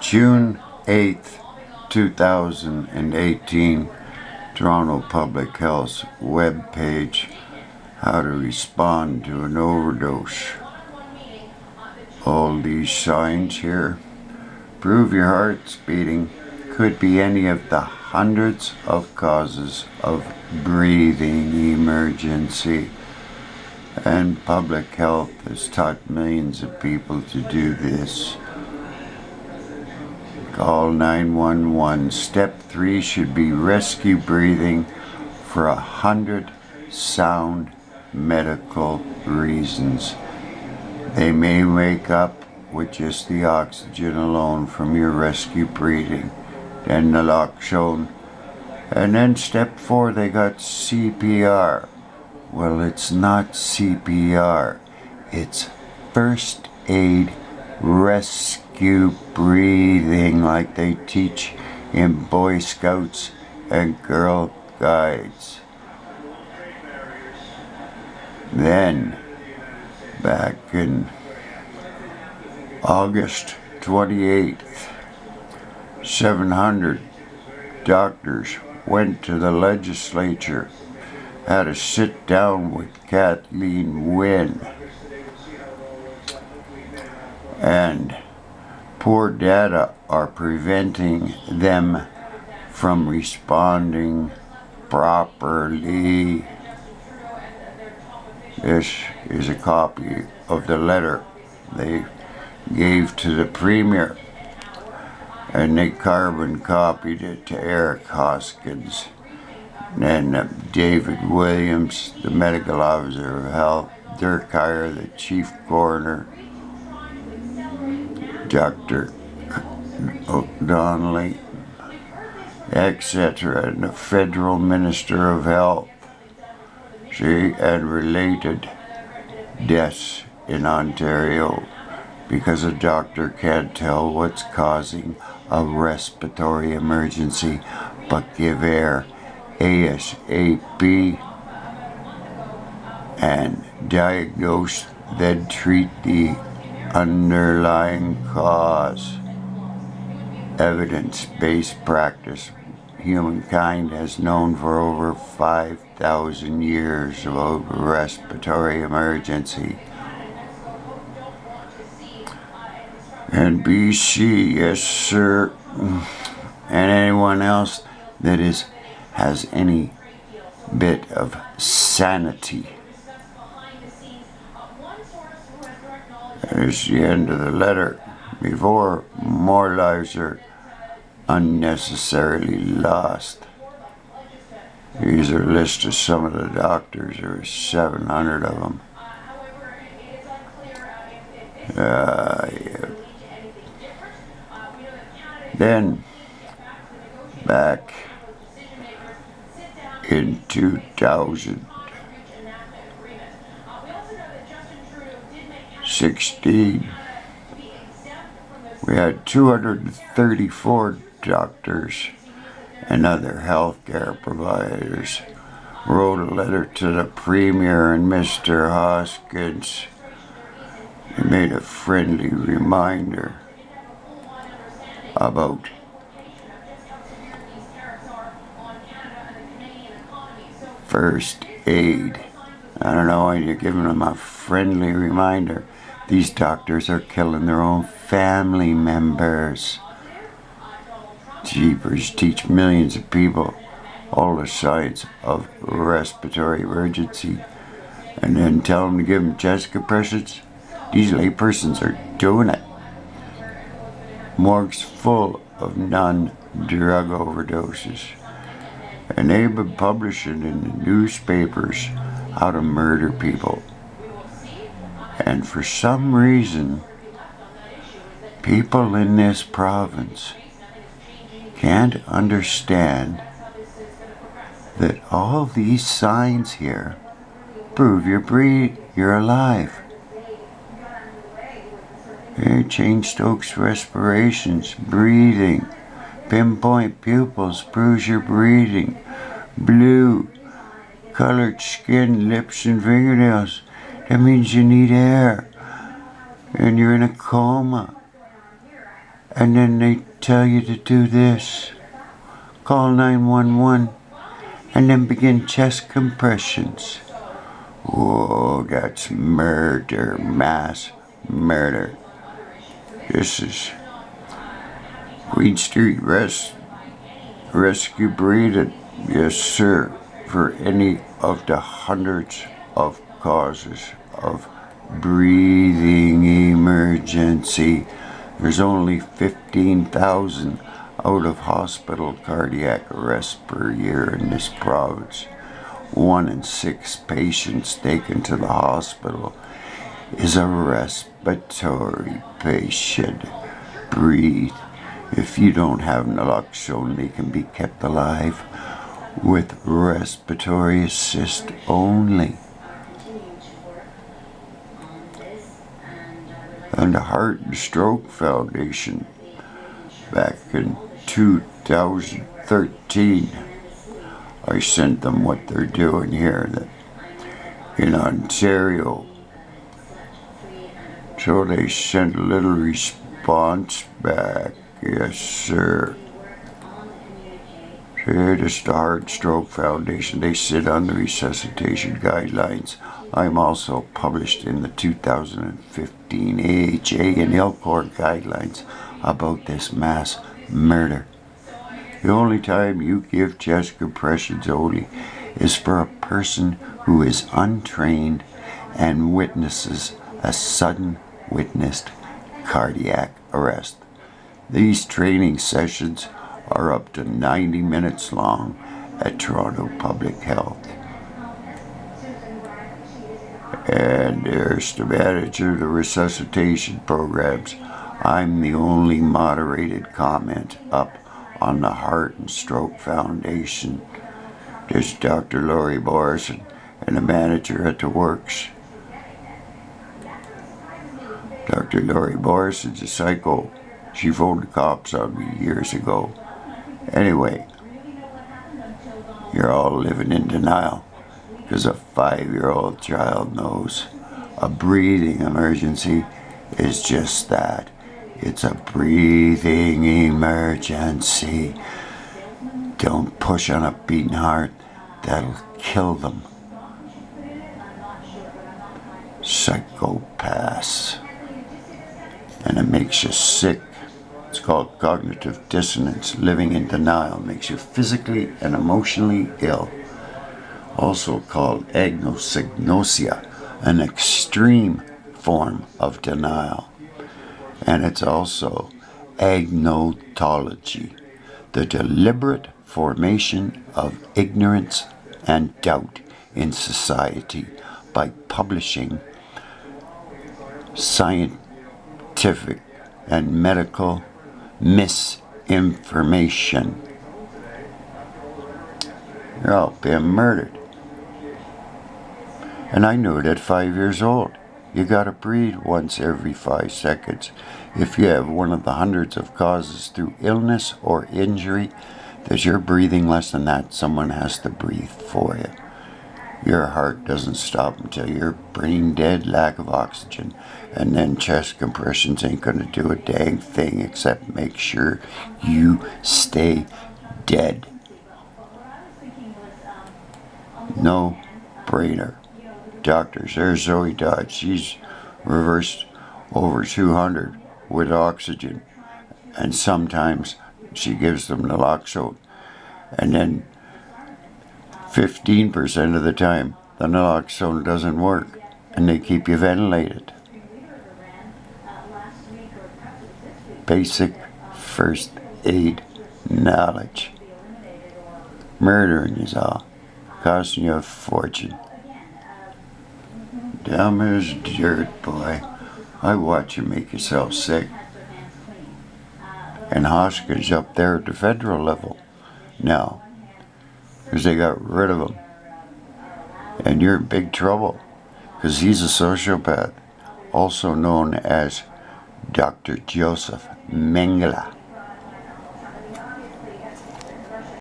June 8th, 2018, Toronto Public Health's webpage, how to respond to an overdose. All these signs here prove your heart's beating. Could be any of the hundreds of causes of breathing emergency. And public health has taught millions of people to do this. Call 911. Step 3 should be rescue breathing for 100 sound medical reasons. They may wake up with just the oxygen alone from your rescue breathing, then naloxone, and then step 4 they got CPR. Well, it's not CPR, it's first aid rescue breathing like they teach in Boy Scouts and Girl Guides. Then, back in August 28th, 700 doctors went to the legislature, had a sit down with Kathleen Wynne, and poor data are preventing them from responding properly. This is a copy of the letter they gave to the Premier, and they carbon copied it to Eric Hoskins, and then David Williams, the medical officer of health, Dirk Heyer, the chief coroner, Dr. O'Donnelly, etc., and the federal minister of health. And related deaths in Ontario because a doctor can't tell what's causing a respiratory emergency but give air ASAP and diagnose, then treat the underlying cause. Evidence-based practice humankind has known for over 5,000 years about respiratory emergency. And BC, yes sir, and anyone else that has any bit of sanity. There's the end of the letter. Before more lives are unnecessarily lost. Here's a list of some of the doctors. There are 700 of them. Yeah. Then, back in 2016, we had 234 doctors and other healthcare providers wrote a letter to the Premier and Mr. Hoskins. He made a friendly reminder about first aid. I don't know why you're giving them a friendly reminder. These doctors are killing their own family members. Jeepers, teach millions of people all the signs of respiratory emergency and then tell them to give them chest compressions. These laypersons are doing it. Morgues full of non-drug overdoses. And they've been publishing in the newspapers how to murder people. And for some reason, people in this province can't understand that all these signs here prove you're alive. Here, Cheyne-Stokes respirations, breathing, pinpoint pupils proves you're breathing. Blue, colored skin, lips and fingernails, that means you need air and you're in a coma. and then they tell you to do this. Call 911 and then begin chest compressions. Whoa, that's murder, mass murder. This is Queen Street Rescue Breathing. Yes, sir. For any of the hundreds of causes of breathing emergency, there's only 15,000 out of hospital cardiac arrests per year in this province. 1 in 6 patients taken to the hospital is a respiratory patient. Breathe. If you don't have naloxone, they can be kept alive with respiratory assist only. And the Heart and Stroke Foundation, back in 2013, I sent them what they're doing here in Ontario. So they sent a little response back. Yes, sir. Here is the Heart and Stroke Foundation. They sit on the resuscitation guidelines. I'm also published in the 2015 AHA and ILCOR guidelines about this mass murder. The only time you give chest compressions only is for a person who is untrained and witnesses a sudden witnessed cardiac arrest. These training sessions are up to 90 minutes long at Toronto Public Health. And there's the manager of the resuscitation programs. I'm the only moderated comment up on the Heart and Stroke Foundation. There's Dr. Laurie Morrison and the manager at the works. Dr. Laurie Morrison's a psycho. She phoned the cops on me years ago. Anyway, you're all living in denial because a 5-year-old child knows a breathing emergency is just that. It's a breathing emergency. Don't push on a beating heart. That'll kill them. Psychopaths. And it makes you sick. It's called cognitive dissonance. Living in denial makes you physically and emotionally ill. Also called agnosignosia, an extreme form of denial. And it's also agnotology, the deliberate formation of ignorance and doubt in society by publishing scientific and medical misinformation. You're all being murdered. And I knew it at 5 years old. You gotta breathe once every 5 seconds. If you have one of the hundreds of causes through illness or injury, that you're breathing less than that, someone has to breathe for you. Your heart doesn't stop until you're brain dead, lack of oxygen, and then chest compressions ain't gonna do a dang thing except make sure you stay dead. No brainer. Doctors, there's Zoe Dodge. She's reversed over 200 with oxygen, and sometimes she gives them naloxone, and then 15% of the time the naloxone doesn't work and they keep you ventilated. Basic first aid knowledge. Murdering is all, costing you a fortune. Dumb as dirt, boy. I watch you make yourself sick. And Hoskins up there at the federal level now, because they got rid of him. And you're in big trouble, because he's a sociopath, also known as Dr. Joseph Mengele.